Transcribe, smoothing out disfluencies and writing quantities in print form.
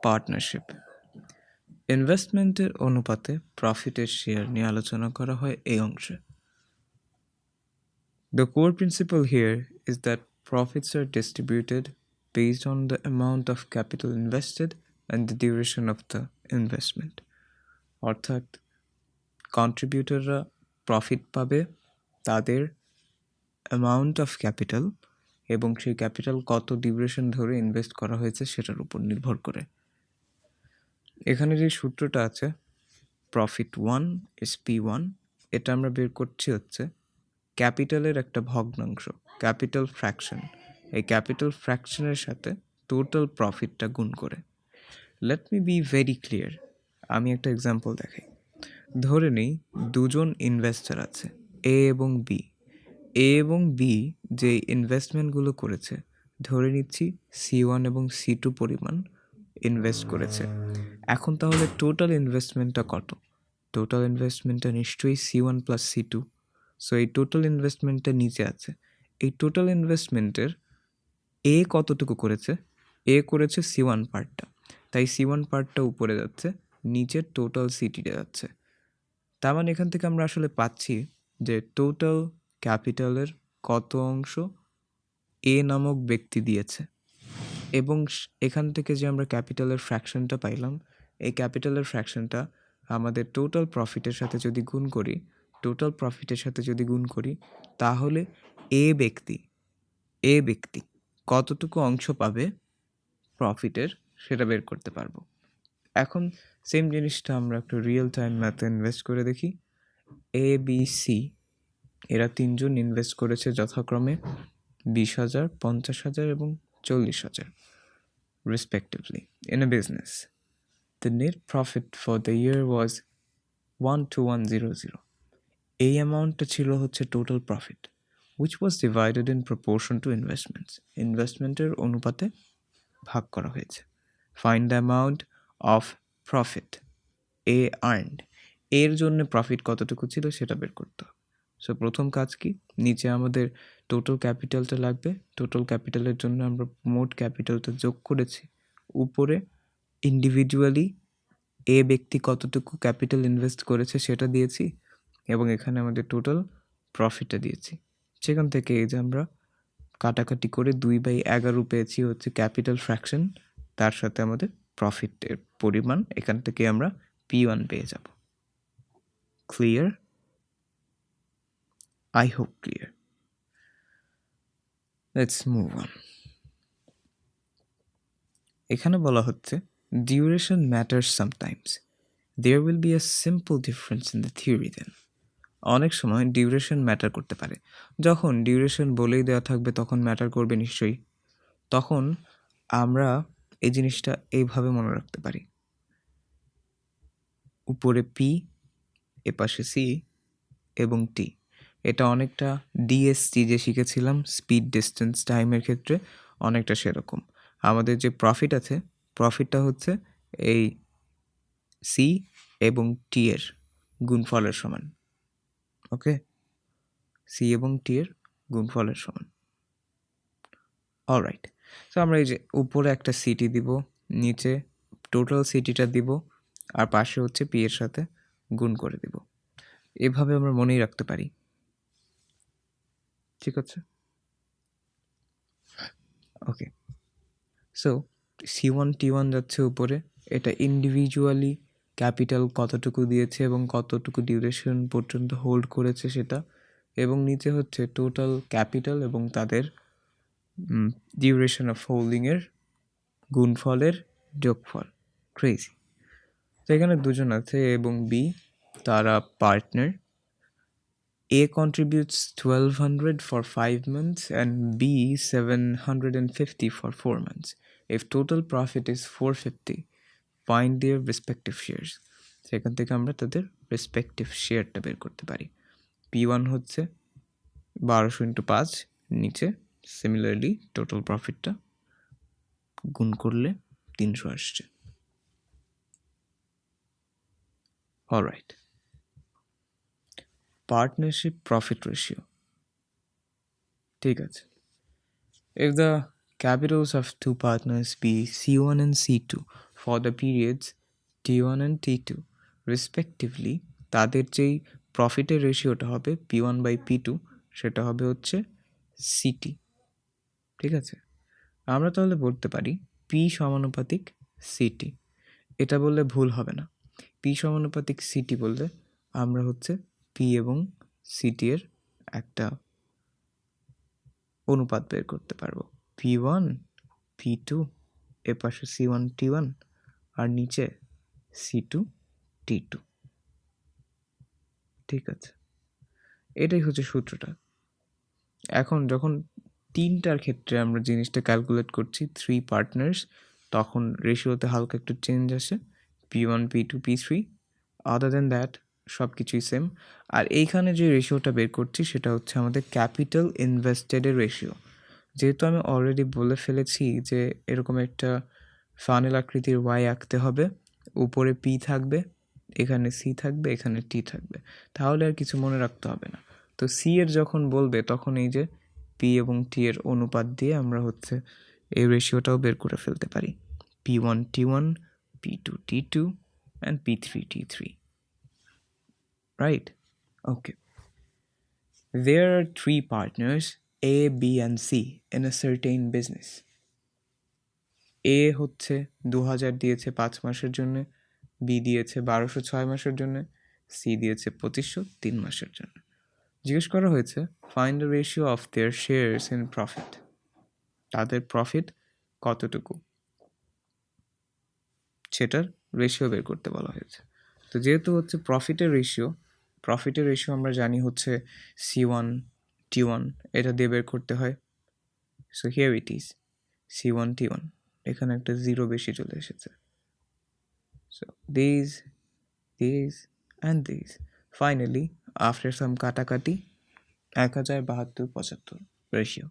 Partnership. ইনভেস্টমেন্টের অনুপাতে প্রফিটের শেয়ার নিয়ে আলোচনা করা হয় এই অংশে। The core principle here is that profits are distributed based on the amount of capital invested and the duration of the investment. অর্থাৎ কন্ট্রিবিউটররা প্রফিট পাবে তাদের অ্যামাউন্ট অফ ক্যাপিটাল এবং সেই ক্যাপিটাল কত ডিউরেশন ধরে ইনভেস্ট করা হয়েছে সেটার উপর নির্ভর করে। এখানে যে সূত্রটা আছে প্রফিট 1 is P1, এটা আমরা বের করছি হচ্ছে ক্যাপিটালের একটা ভগ্নাংশ, ক্যাপিটাল ফ্র্যাকশন। এই ক্যাপিটাল ফ্র্যাকশনের সাথে টোটাল প্রফিটটা গুণ করে। Let me be very clear, আমি একটা এক্সাম্পল দেখাই। ধরে নিই দুজন ইনভেস্টর আছে, এ এবং বি। এ এবং বি যে ইনভেস্টমেন্টগুলো করেছে, ধরে নিচ্ছি C1 এবং C2 পরিমাণ ইনভেস্ট করেছে। এখন তাহলে টোটাল ইনভেস্টমেন্টটা কত? টোটাল ইনভেস্টমেন্টটা নিশ্চয়ই C1 প্লাস C2। সো এই টোটাল ইনভেস্টমেন্টটা নিচে আছে। এই টোটাল ইনভেস্টমেন্টের এ কতটুকু করেছে? এ করেছে C1 পার্টটা, তাই C1 পার্টটা উপরে যাচ্ছে, নিচের টোটাল সিটিটা যাচ্ছে। তার মানে এখান থেকে আমরা আসলে পাচ্ছি যে টোটাল ক্যাপিটালের কত অংশ এ নামক ব্যক্তি দিয়েছে, এবং এখান থেকে যে আমরা ক্যাপিটালের ফ্র্যাকশনটা পাইলাম, এই ক্যাপিটালের ফ্র্যাকশনটা আমাদের টোটাল প্রফিটের সাথে যদি গুণ করি, তাহলে এ ব্যক্তি কতটুকু অংশ পাবে প্রফিটের সেটা বের করতে পারবো। এখন সেম জিনিসটা আমরা একটু রিয়েল টাইম ম্যাথে ইনভেস্ট করে দেখি। এ বি সি এরা তিনজন ইনভেস্ট করেছে যথাক্রমে 20,000, 50,000 এবং 40,000 respectively in a business. The net profit for the year was 12100. এই অ্যামাউন্টটা ছিল হচ্ছে total profit, which was divided in proportion to investments. ইনভেস্টমেন্টের অনুপাতে ভাগ করা হয়েছে। Find the amount of profit A earned. এর জন্য প্রফিট কতটুকু ছিল সেটা বের করতে হবে। সো প্রথম কাজ কি, নিচে আমাদের টোটাল ক্যাপিটালটা লাগবে। টোটাল ক্যাপিটালের জন্য আমরা মোট ক্যাপিটালটা যোগ করেছি, উপরে ইন্ডিভিজুয়ালি এ ব্যক্তি কতটুকু ক্যাপিটাল ইনভেস্ট করেছে সেটা দিয়েছি, এবং এখানে আমাদের টোটাল প্রফিটটা দিয়েছি। সেখান থেকে এই যে আমরা কাটাকাটি করে 2/11 পেয়েছি হচ্ছে ক্যাপিটাল ফ্র্যাকশন, তার সাথে আমাদের প্রফিটের পরিমাণ, এখান থেকে আমরা P1 পেয়ে যাব। Clear? I hope clear. Let's move on. এখানে বলা হচ্ছে duration matters sometimes. There will be a simple difference in the theory then. অনেক সময় ডিউরেশন ম্যাটার করতে পারে। যখন ডিউরেশন বলেই দেওয়া থাকবে তখন ম্যাটার করবে নিশ্চয়ই। তখন আমরা এই জিনিসটা এইভাবে মনে রাখতে পারি, উপরে পি, এপাশে সি এবং টি। এটা অনেকটা ডিএসটি যে শিখেছিলাম স্পিড ডিস্টেন্স টাইমের ক্ষেত্রে, অনেকটা সেরকম। আমাদের যে প্রফিট আছে, প্রফিটটা হচ্ছে এই সি এবং টি এর গুণফলের সমান। ওকে, সি এবং টি এর গুণফলের সমান। অলরাইট, সো আমরা এই যে উপরে একটা সিটি দিব, নিচে টোটাল সিটিটা দিব, আর পাশে হচ্ছে পি এর সাথে গুণ করে দিব। এভাবে আমরা মনেই রাখতে পারি। ঠিক আছে, ওকে। সো C1 T1 যাচ্ছে উপরে, এটা ইন্ডিভিজুয়ালি ক্যাপিটাল কতটুকু দিয়েছে এবং কতটুকু ডিউরেশন পর্যন্ত হোল্ড করেছে সেটা, এবং নিচে হচ্ছে টোটাল ক্যাপিটাল এবং তাদের ডিউরেশন অফ হোল্ডিংয়ের গুণফলের যোগফল। ক্রেজি। তো এখানে দুজন আছে এ এবং বি, তারা partner. A contributes 1,200 for 5 months and B 750 for 4 months. If total profit is 450, find their respective shares. সেখান থেকে আমরা তাদের রেসপেক্টিভ শেয়ারটা বের করতে পারি। P1 হচ্ছে 1200 × 5, নিচে সিমিলারলি টোটাল প্রফিটটা গুণ করলে 300 আসছে। Alright, partnership profit ratio. ঠিক আছে, if the capitals of two partners be C1 and C2 for the periods T1 and T2 respectively, তাদের যেই প্রফিটের রেশিওটা হবে P1/P2 সেটা হবে হচ্ছে সিটি। ঠিক আছে, আমরা তাহলে বলতে পারি পি সমানুপাতিক সিটি। এটা বললে ভুল হবে না। পি সমানুপাতিক সিটি বললে আমরা হচ্ছে পি এবং সিটি এর একটা অনুপাত বের করতে পারবো। P1 P2 এ পাশে C1 T1 আর নিচে C2 T2। ঠিক আছে, এটাই হচ্ছে সূত্রটা। এখন যখন তিনটার ক্ষেত্রে আমরা জিনিসটা ক্যালকুলেট করছি, 3 পার্টনার্স, তখন রেশিওতে হালকা একটু চেঞ্জ আসে, P1 P2 P3। Other then that সব কিছুই সেম। আর এইখানে যে রেশিওটা বের করছি সেটা হচ্ছে আমাদের ক্যাপিটাল ইনভেস্টেডের রেশিও। যেহেতু আমি অলরেডি বলে ফেলেছি যে এরকম একটা ফানেল আকৃতির ওয়াই আঁকতে হবে, উপরে পি থাকবে, এখানে সি থাকবে, এখানে টি থাকবে, তাহলে আর কিছু মনে রাখতে হবে না। তো সি এর যখন বলবে তখন এই যে পি এবং টি এর অনুপাত দিয়ে আমরা হচ্ছে এই রেশিওটাও বের করে ফেলতে পারি। P1 T1, P2 T2 and P3 T3, right? Okay, there are 3 partners A, B and C in a certain business. A হচ্ছে 2000 দিয়েছে 5 মাসের জন্য, B দিয়েছে 1200 6 মাসের জন্য, C দিয়েছে 2500 3 মাসের জন্য। জিজ্ঞেস করা হয়েছে find the ratio of their shares in profit. তাদের প্রফিট কতটুকু সেটার রেশিও বের করতে বলা হয়েছে। তো যেহেতু হচ্ছে প্রফিটের রেশিও আমরা জানি হচ্ছে C1 T1, এটা দিয়ে বের করতে হয়। So here it is C1 T1, এখানে একটা 0 বেশি চলে এসেছে। So this and this, finally after some কাটাকাটি 1072-75 রেশিও।